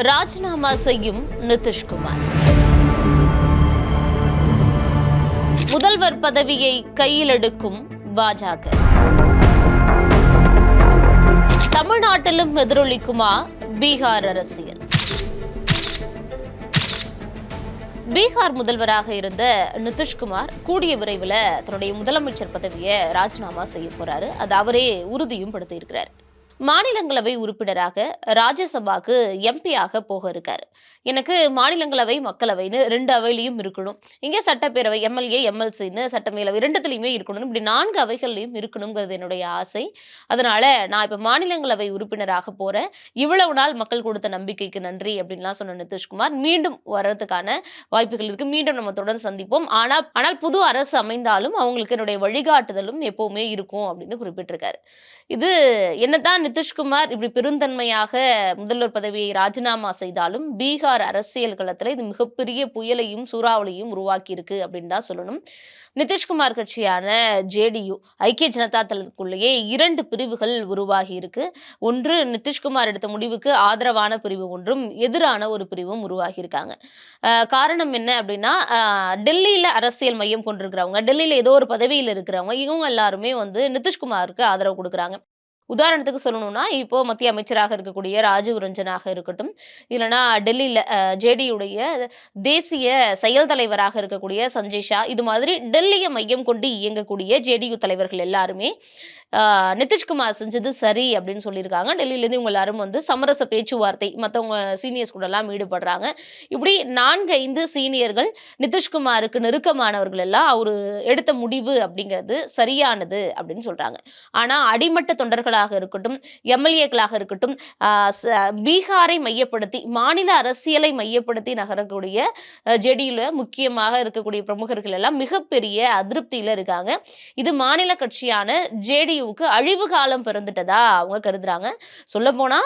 ராஜினாமா செய்யும் நிதிஷ்குமார். முதல்வர் பதவியை கையில் எடுக்கும் பாஜக. தமிழ்நாட்டிலும் எதிரொலிக்குமா பீகார் அரசியல்? பீகார் முதல்வராக இருந்த நிதிஷ்குமார் கூடிய விரைவில் தன்னுடைய முதலமைச்சர் பதவியை ராஜினாமா செய்ய போறாரு. அது அவரே உறுதியும் படுத்தியிருக்கிறார். மாநிலங்களவை உறுப்பினராக ராஜ்யசபாக்கு எம்பியாக போக இருக்காரு. எனக்கு மாநிலங்களவை மக்களவைன்னு 2 அவையிலையும் இருக்கணும், இங்கே சட்டப்பேரவை எம்எல்ஏ எம்எல்சின்னு சட்டமேலவை 2த்துலையுமே இருக்கணும், இப்படி 4 அவைகள்லையும் இருக்கணுங்கிறது என்னுடைய ஆசை. அதனால நான் இப்போ மாநிலங்களவை உறுப்பினராக போறேன். இவ்வளவு நாள் மக்கள் கொடுத்த நம்பிக்கைக்கு நன்றி அப்படின்லாம் சொன்ன நிதிஷ்குமார் மீண்டும் வர்றதுக்கான வாய்ப்புகள் இருக்கு. மீண்டும் நம்ம தொடர்ந்து சந்திப்போம். ஆனால் புது அரசு அமைந்தாலும் அவங்களுக்கு என்னுடைய வழிகாட்டுதலும் எப்பவுமே இருக்கும் அப்படின்னு குறிப்பிட்டிருக்காரு. இது என்னதான் நிதிஷ்குமார் இப்படி பெருந்தன்மையாக முதல்வர் பதவியை ராஜினாமா செய்தாலும் பீகார் அரசியல் களத்தில் இது மிகப்பெரிய புயலையும் சூறாவளியும் உருவாக்கி இருக்கு அப்படின்னு தான் சொல்லணும். நிதிஷ்குமார் கட்சியான ஜேடியு ஐக்கிய ஜனதா தளத்துக்குள்ளேயே 2 பிரிவுகள் உருவாகி இருக்கு. ஒன்று நிதிஷ்குமார் எடுத்த முடிவுக்கு ஆதரவான பிரிவு ஒன்றும் எதிரான ஒரு பிரிவும் உருவாகி இருக்காங்க. காரணம் என்ன அப்படின்னா, டெல்லியில அரசியல் மையம் கொண்டிருக்கிறவங்க, டெல்லியில ஏதோ ஒரு பதவியில் இருக்கிறவங்க, இவங்க எல்லாருமே நிதிஷ்குமாருக்கு ஆதரவு கொடுக்குறாங்க. உதாரணத்துக்கு சொல்லணும்னா, இப்போ மத்திய அமைச்சராக இருக்கக்கூடிய ராஜீவ் ரஞ்சனாக இருக்கட்டும், இல்லைனா டெல்லியில் ஜேடியுடைய தேசிய செயல் தலைவராக இருக்கக்கூடிய சஞ்சய் ஷா, இது மாதிரி டெல்லியை மையம் கொண்டு இயங்கக்கூடிய ஜேடியு தலைவர்கள் எல்லாருமே நிதிஷ்குமார் செஞ்சது சரி அப்படின்னு சொல்லியிருக்காங்க. டெல்லியிலேருந்து இவங்க எல்லாரும் சமரச பேச்சுவார்த்தை மற்றவங்க சீனியர்ஸ் கூட எல்லாம் ஈடுபடுறாங்க. இப்படி 4-5 சீனியர்கள் நிதிஷ்குமாருக்கு நெருக்கமானவர்கள் எல்லாம் அவர் எடுத்த முடிவு அப்படிங்கிறது சரியானது அப்படின்னு சொல்றாங்க. ஆனால் அடிமட்ட தொண்டர்களாக இருக்கட்டும், எம்எல்ஏக்களாக இருக்கட்டும், பீகாரை மையப்படுத்தி மாநில அரசியலை மையப்படுத்தி நகரக்கூடிய ஜேடியில் முக்கியமாக இருக்கக்கூடிய பிரமுகர்கள் எல்லாம் மிகப்பெரிய அதிருப்தியில் இருக்காங்க. இது மாநில கட்சியான ஜேடியுக்கு அழிவு காலம் பிறந்துட்டதா அவங்க கருதுறாங்க. சொல்ல போனா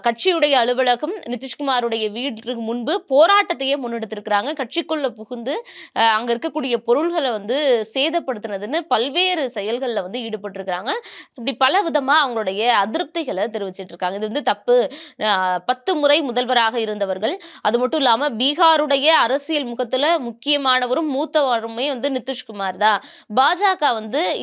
கட்சியுடைய அலுவலகம் நிதிஷ்குமாருடைய வீட்டுக்கு முன்பு போராட்டத்தையே முன்னெடுத்திருக்கிறாங்க. கட்சிக்குள்ள புகுந்து அங்க இருக்கக்கூடிய பொருள்களை சேதப்படுத்தினதுன்னு பல்வேறு செயல்களில் ஈடுபட்டிருக்கிறாங்க. இப்படி பல விதமா அவங்களுடைய அதிருப்திகளை தெரிவிச்சிட்டு இருக்காங்க. இது தப்பு. 10 முறை முதல்வராக இருந்தவர்கள், அது மட்டும் இல்லாம பீகாருடைய அரசியல் முகத்துல முக்கியமானவரும் மூத்தவருமே நிதிஷ்குமார் தான். பாஜக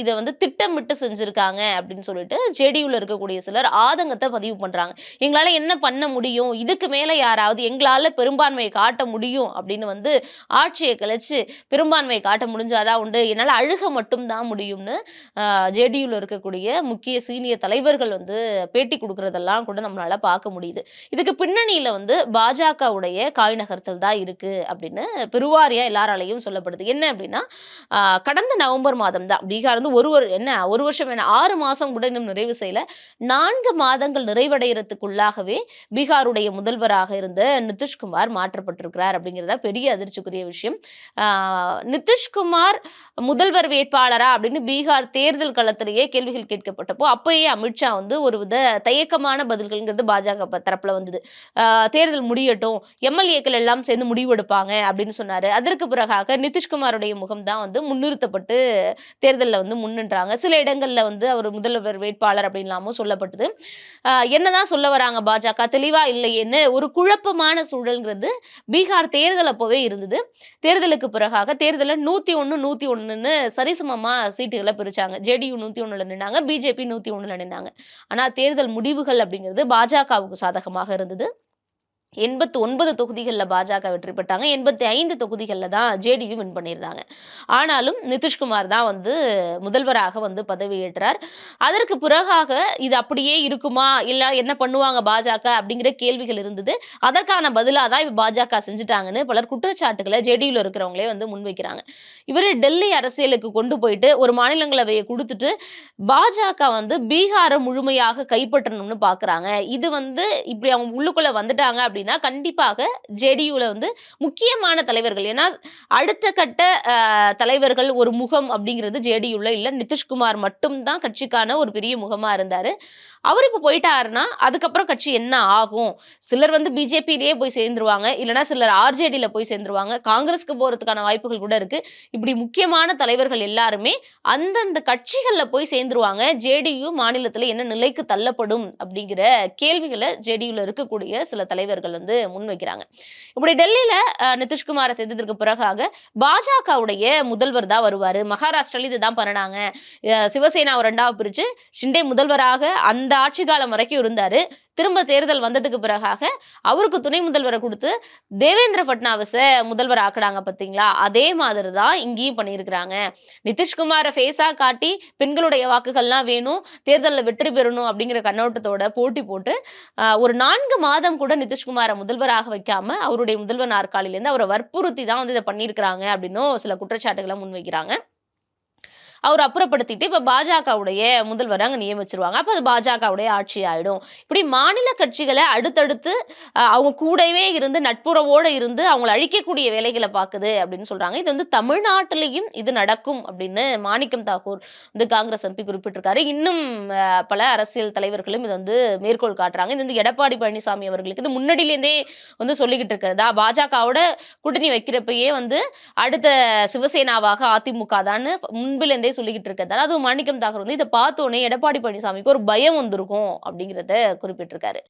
இதை திட்டமிட்டு செஞ்சிருக்காங்க அப்படின்னு சொல்லிட்டு ஜேடியுல இருக்கக்கூடிய சிலர் ஆதங்கத்தை பதிவு பண்றாங்க. எங்களால என்ன பண்ண முடியும், இதுக்கு மேல யாராவது எங்களால பெரும்பான்மையை காட்ட முடியும் அப்படின்னு ஆட்சியை கலைச்சு பெரும்பான்மையை காட்ட முடிஞ்சாதான் உண்டு, என்னால அழுக மட்டும் தான் முடியும்னு ஜேடியுல இருக்கக்கூடிய முக்கிய சீனியர் தலைவர்கள் பேட்டி கொடுக்கறதெல்லாம் கூட நம்மளால பார்க்க முடியுது. இதுக்கு பின்னணியில பாஜகவுடைய காய் நகர்த்தல் தான் இருக்கு அப்படின்னு பெருவாரியா எல்லாராலையும் சொல்லப்படுது. என்ன அப்படின்னா, கடந்த நவம்பர் மாதம் தான் பீகார் ஒரு வருஷம் 6 மாசம் கூட இன்னும் நிறைவு செய்யல, 4 மாதங்கள் நிறைவடைகிறதுக்குள்ளாகவே பீகாருடைய முதல்வராக இருந்த நிதிஷ்குமார் மாற்றப்பட்டிருக்கிறார் அப்படிங்கிறதா பெரிய அதிர்ச்சிக்குரிய விஷயம். நிதிஷ்குமார் முதல்வர் வேட்பாளரா அப்படின்னு பீகார் தேர்தல் களத்திலேயே கேள்விகள் கேட்கப்பட்டப்போ அப்பயே அமித்ஷா ஒருவித தயக்கமான பதில்கள்ங்கிறது பாஜக தரப்புல வந்தது. தேர்தல் முடியட்டும், எம்எல்ஏக்கள் எல்லாம் சேர்ந்து முடிவெடுப்பாங்க அப்படின்னு சொன்னாரு. அதற்கு பிறகாக நிதிஷ்குமாருடைய முகம் தான் முன்னிறுத்தப்பட்டு தேர்தலில் முன்னின்றாங்க. சில இடங்கள்ல அவர் முதல்வர் வேட்பாளர் அப்படின்லாமும் சொல்லப்பட்டது. என்னதான் சொல்ல வராங்க பாஜக தெளிவா இல்லையேன்னு ஒரு குழப்பமான சூழல்ங்கிறது பீகார் தேர்தல் அப்போவே இருந்தது. தேர்தலுக்கு பிறகாக தேர்தலில் 101-101ன்னு சரிசமமா சீட்டுகளை பிரிச்சாங்க. ஜேடியு 101ல நின்னாங்க, பிஜேபி 101ல நின்னாங்க. ஆனா தேர்தல் முடிவுகள் அப்படிங்கிறது பாஜகவுக்கு சாதகமாக இருந்தது. 89 தொகுதிகளில் பாஜக வெற்றி பெற்றாங்க, 85 தொகுதிகளில் தான் ஜேடியு வின் பண்ணியிருந்தாங்க. ஆனாலும் நிதிஷ்குமார் தான் முதல்வராக பதவியேற்றார். அதற்கு பிறகாக இது அப்படியே இருக்குமா, இல்லை என்ன பண்ணுவாங்க பாஜக அப்படிங்கிற கேள்விகள் இருந்தது. அதற்கான பதிலாக தான் இப்போ பாஜக செஞ்சுட்டாங்கன்னு பலர் குற்றச்சாட்டுகளை ஜேடியுல இருக்கிறவங்களே முன்வைக்கிறாங்க. இவர் டெல்லி அரசியலுக்கு கொண்டு போயிட்டு ஒரு மாநிலங்களவையை கொடுத்துட்டு பாஜக பீகாரை முழுமையாக கைப்பற்றணும்னு பார்க்குறாங்க. இது இப்படி அவங்க உள்ளுக்குள்ள வந்துட்டாங்க அப்படின்னா கண்டிப்பாக ஜேடியுல முக்கியமான தலைவர்கள், ஏன்னா அடுத்த கட்ட தலைவர்கள் ஒரு முகம் அப்படிங்கிறது ஜேடியுல இல்ல, நிதிஷ்குமார் மட்டும் தான் கட்சிக்கான ஒரு பெரிய முகமா இருந்தாரு. அவர் இப்ப போயிட்டாருன்னா அதுக்கப்புறம் கட்சி என்ன ஆகும்? சிலர் வந்து பிஜேபியிலேயே போய் சேர்ந்துருவாங்க. இல்லன்னா சிலர் ஆர்ஜேடில போய் சேர்ந்துருவாங்க. காங்கிரஸ்க்கு போறதுக்கான வாய்ப்புகள் கூட இருக்கு. இப்படி முக்கியமான தலைவர்கள் எல்லாருமே அந்தந்த கட்சிகள்ல போய் சேர்ந்துருவாங்க. ஜேடியு மாநிலத்தில என்ன நிலைக்கு தள்ளப்படும் அப்படிங்கிற கேள்விகள ஜேடியுல இருக்கக்கூடிய சில தலைவர்கள் வந்து முன்வைக்கிறாங்க. இப்படி டெல்லியில நிதிஷ்குமார சேர்த்ததற்கு பிறகாக பாஜகவுடைய முதல்வர் தான் வருவாரு. மகாராஷ்டிரால இதுதான் பண்ணுனாங்க. சிவசேனாவ 2ஆ பிரிச்சு ஷிண்டே முதல்வராக அந்த ஆட்சி காலம் வரைக்கும் இருந்தாரு. திரும்ப தேர்தல் வந்ததுக்கு பிறகாக அவருக்கு துணை முதல்வரை குடுத்து தேவேந்திர ஃபட்னாவிஸ முதல்வர் ஆக்குனாங்க பார்த்தீங்களா? அதே மாதிரி தான் இங்கேயும் பண்ணியிருக்கிறாங்க. நிதிஷ்குமார ஃபேஸா காட்டி பெண்களுடைய வாக்குகள்லாம் வேணும், தேர்தல்ல வெற்றி பெறணும் அப்படிங்கிற கண்ணோட்டத்தோட போட்டி போட்டு ஒரு 4 மாதம் கூட நிதிஷ்குமார முதல்வராக வைக்காம அவருடைய முதல்வர் நாற்காலியிலேருந்து அவர வற்புறுத்தி தான் வந்து இத பண்ணியிருக்கிறாங்க அப்படின்னும் சில குற்றச்சாட்டுகள முன்வைக்கிறாங்க. அவர் அப்புறப்படுத்திட்டு இப்ப பாஜகவுடைய முதல்வர அங்க நியமிச்சுருவாங்க. அப்ப அது பாஜகவுடைய ஆட்சி ஆயிடும். இப்படி மாநில கட்சிகள அடுத்தடுத்து அவங்க கூடவே இருந்து நட்புறவோட இருந்து அவங்கள அழிக்கக்கூடிய வேலைகள பாக்குது அப்படின்னு சொல்றாங்க. இது வந்து தமிழ்நாட்டிலேயும் இது நடக்கும் அப்படின்னு மாணிக்கம் தாக்கூர் வந்து காங்கிரஸ் எம்பி குறிப்பிட்டிருக்காரு. இன்னும் பல அரசியல் தலைவர்களும் இது வந்து மேற்கோள் காட்டுறாங்க. இது வந்து எடப்பாடி பழனிசாமி அவர்களுக்கு இது முன்னாடியிலேருந்தே வந்து சொல்லிக்கிட்டு இருக்கிறதா பாஜகவோட கூட்டணி வைக்கிறப்பயே வந்து அடுத்த சிவசேனாவாக அதிமுக தான்னு முன்பிலிருந்தே சொல்லிக்கிட்டு இருக்கிறதால அதுவும் மாணிக்கம் தாக்கூர் வந்து இதை பார்த்தோன்னே எடப்பாடி பழனிசாமிக்கு ஒரு பயம் வந்திருக்கும் அப்படிங்கிறத குறிப்பிட்டிருக்காரு.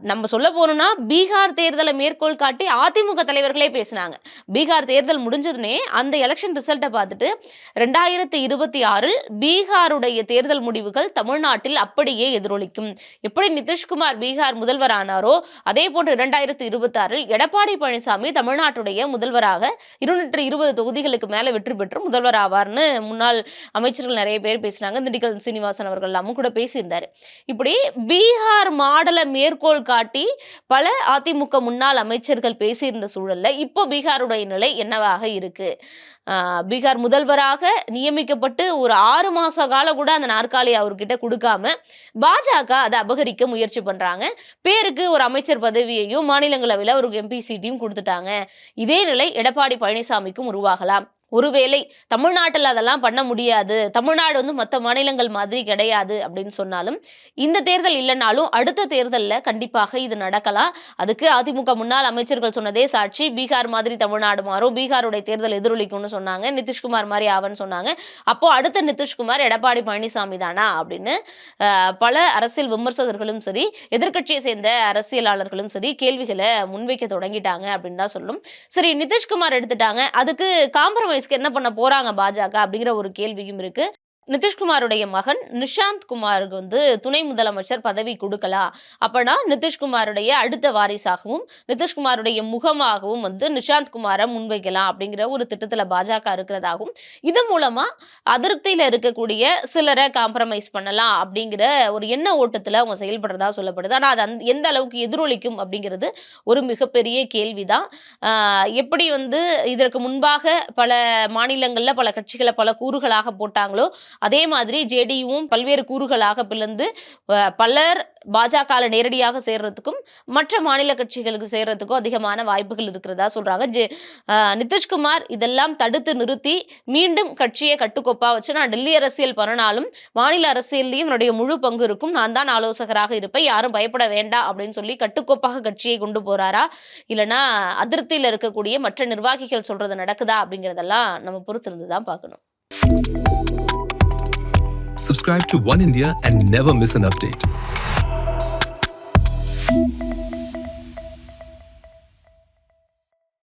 நம்ம சொல்ல போனோம்னா பீகார் தேர்தலை மேற்கோள் காட்டி அதிமுக தலைவர்களே பேசினாங்க. பீகார் தேர்தல் முடிஞ்சதுனே அந்த எலெக்ஷன் ரிசல்ட்டை பார்த்துட்டு 2026 பீகாருடைய தேர்தல் முடிவுகள் தமிழ்நாட்டில் அப்படியே எதிரொலிக்கும். எப்படி நிதிஷ்குமார் பீகார் முதல்வர் ஆனாரோ அதே போன்று 2026 எடப்பாடி பழனிசாமி தமிழ்நாட்டுடைய முதல்வராக 220 தொகுதிகளுக்கு மேல வெற்றி பெற்று முதல்வர் ஆவார்னு முன்னாள் அமைச்சர்கள் நிறைய பேர் பேசினாங்க. திண்டுக்கல் சீனிவாசன் அவர்கள் எல்லாமும் கூட பேசியிருந்தாரு. இப்படி பீகார் மாடலை மேற்கோள் காட்டி பல அதிமுக முன்னாள் அமைச்சர்கள் பேசியிருந்த சூழல்ல இப்போ பீகாருடைய நிலை என்னவாக இருக்கு? பீகார் முதல்வராக நியமிக்கப்பட்டு ஒரு 6 மாச காலம் கூட அந்த நாற்காலி அவர்கிட்ட கொடுக்காம பாஜக அதை அபகரிக்க முயற்சி பண்றாங்க. பேருக்கு ஒரு அமைச்சர் பதவியையும் மாநிலங்களவையில் அவருக்கு எம்பி சீட்டையும் கொடுத்துட்டாங்க. இதே நிலை எடப்பாடி பழனிசாமிக்கும் உருவாகலாம். ஒருவேளை தமிழ்நாட்டில் அதெல்லாம் பண்ண முடியாது, தமிழ்நாடு வந்து மற்ற மாநிலங்கள் மாதிரி கிடையாது அப்படின்னு சொன்னாலும் இந்த தேர்தல் இல்லைனாலும் அடுத்த தேர்தலில் கண்டிப்பாக இது நடக்கலாம். அதுக்கு அதிமுக முன்னாள் அமைச்சர்கள் சொன்னதே சாட்சி. பீகார் மாதிரி தமிழ்நாடு மாறும், பீகாருடைய தேர்தல் எதிரொலிக்கும்னு சொன்னாங்க. நிதிஷ்குமார் மாதிரி ஆவன்னு சொன்னாங்க. அப்போ அடுத்த நிதிஷ்குமார் எடப்பாடி பழனிசாமி தானா அப்படின்னு பல அரசியல் விமர்சகர்களும் சரி எதிர்க்கட்சியை சேர்ந்த அரசியலாளர்களும் சரி கேள்விகளை முன்வைக்க தொடங்கிட்டாங்க அப்படின்னு தான் சொல்லணும். சரி, நிதிஷ்குமார் எடுத்துட்டாங்க, அதுக்கு காம்ப்ரமைஸ் என்ன பண்ண போறாங்க பாஜக அப்படிங்கிற ஒரு கேள்வியும் இருக்கு. நிதிஷ்குமாருடைய மகன் நிஷாந்த் குமாருக்கு வந்து துணை முதலமைச்சர் பதவி கொடுக்கலாம். அப்பனா நிதிஷ்குமாருடைய அடுத்த வாரிசாகவும் நிதிஷ்குமாருடைய முகமாகவும் வந்து நிஷாந்த் குமாரை முன்வைக்கலாம் அப்படிங்கிற ஒரு திட்டத்துல பாஜக இருக்கிறதாகவும் இது மூலமா அதிருப்தியில இருக்கக்கூடிய சிலரை காம்ப்ரமைஸ் பண்ணலாம் அப்படிங்கிற ஒரு எண்ண ஓட்டத்துல அவங்க செயல்படுறதா சொல்லப்படுது. ஆனா அது எந்த அளவுக்கு எதிரொலிக்கும் அப்படிங்கிறது ஒரு மிகப்பெரிய கேள்விதான். எப்படி வந்து இதற்கு முன்பாக பல மாநிலங்கள்ல பல கட்சிகளை பல கூறுகளாக போட்டாங்களோ அதே மாதிரி ஜேடியுவும் பல்வேறு கூறுகளாக பிளந்து பலர் பாஜக நேரடியாக சேர்றதுக்கும் மற்ற மாநில கட்சிகளுக்கு சேர்றதுக்கும் அதிகமான வாய்ப்புகள் இருக்கிறதா சொல்றாங்க. நிதிஷ்குமார் இதெல்லாம் தடுத்து நிறுத்தி மீண்டும் கட்சியை கட்டுக்கோப்பா வச்சு நான் டெல்லி அரசியல் பண்ணனாலும் மாநில அரசியல்லையும் என்னுடைய முழு பங்கு இருக்கும், நான் தான் ஆலோசகராக இருப்பேன், யாரும் பயப்பட வேண்டாம் அப்படின்னு சொல்லி கட்டுக்கோப்பாக கட்சியை கொண்டு போறாரா, இல்லைன்னா அதிருப்தியில் இருக்கக்கூடிய மற்ற நிர்வாகிகள் சொல்றது நடக்குதா அப்படிங்கிறதெல்லாம் நம்ம பொறுத்திருந்து தான் பார்க்கணும். Subscribe to One India and never miss an update.